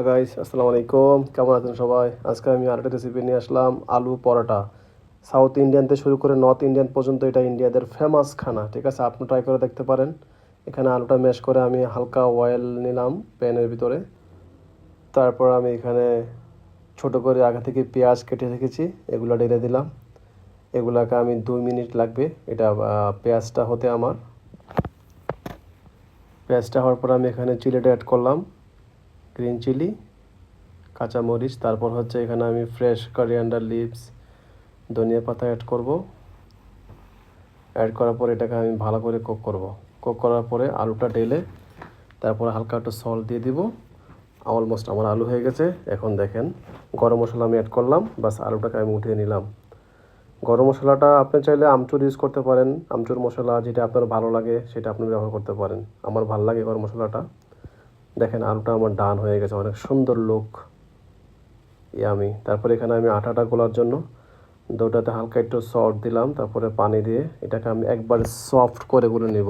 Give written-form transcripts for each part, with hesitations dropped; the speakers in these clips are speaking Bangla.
গাইস, আসসালামু আলাইকুম। কেমন আছেন সবাই? আজকে আমি আরেকটা রেসিপি নিয়ে আসলাম, আলু পরোটা। সাউথ ইন্ডিয়ান থেকে শুরু করে নর্থ ইন্ডিয়ান পর্যন্ত এটা ইন্ডিয়াদের ফেমাস খানা। ঠিক আছে, আপনি ট্রাই করে দেখতে পারেন। এখানে আলুটা ম্যাশ করে আমি হালকা অয়েল নিলাম প্যানের ভিতরে। তারপর আমি এখানে ছোট করে আগে থেকে পেঁয়াজ কেটে রেখেছি, এগুলো ঢেলে দিলাম। এগুলাকে আমি 2 মিনিট লাগবে এটা পেঁয়াজটা হতে আমার। পেঁয়াজটা হওয়ার পর আমি এখানে চিলিটা অ্যাড করলাম, গ্রিন চিলি, কাঁচামরিচ। তারপর হচ্ছে এখানে আমি ফ্রেশ করিয়ান্ডার লিভস, ধনিয়া পাতা অ্যাড করব। অ্যাড করার পরে এটাকে আমি ভালো করে কুক করব। কুক করার পরে আলুটা ঢেলে তারপরে হালকা একটু সল্ট দিয়ে দিব। অলমোস্ট আমার আলু হয়ে গেছে। এখন দেখেন, গরম মশলা আমি অ্যাড করলাম, বাস আলুটাকে আমি উঠিয়ে নিলাম। গরম মশলাটা আপনি চাইলে আমচুর ইউজ করতে পারেন। আমচুর মশলা যেটা আপনার ভালো লাগে সেটা আপনি ব্যবহার করতে পারেন। আমার ভালো লাগে গরম মশলাটা। দেখেন আলুটা আমার ডান হয়ে গেছে, অনেক সুন্দর লুক, ইয়ামি। তারপরে এখানে আমি আটাটা গোলার জন্য ডোটাতে হালকা একটু সল্ট দিলাম, তারপরে পানি দিয়ে এটাকে আমি একবার সফট করে গুলে নেব।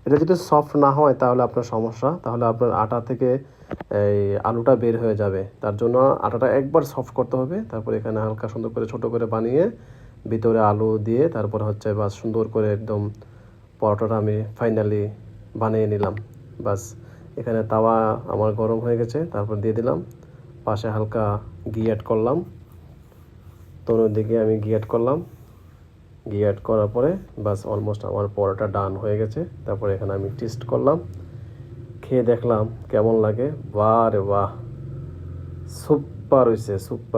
এটা যদি সফট না হয় তাহলে আপনার সমস্যা, তাহলে আপনার আটা থেকে এই আলুটা বের হয়ে যাবে। তার জন্য আটাটা একবার সফট করতে হবে। তারপরে এখানে হালকা সুন্দর করে ছোট করে বানিয়ে ভিতরে আলু দিয়ে তারপরে হচ্ছে বাস সুন্দর করে একদম পরোটাটা আমি ফাইনালি বানিয়ে নিলাম। বাস এখানে তাওয়া আমার গরম হয়ে গেছে, তারপর দিয়ে দিলাম। পাশে হালকা ঘি অ্যাড করলাম, তনুর দিকে আমি ঘি অ্যাড করলাম। ঘি অ্যাড করার পরে বাস অলমোস্ট আমার পরোটা ডান হয়ে গেছে। তারপরে এখানে আমি টেস্ট করলাম, খেয়ে দেখলাম কেমন লাগে। বাহ রে বাহ, সুপার হয়েছে, সুপার।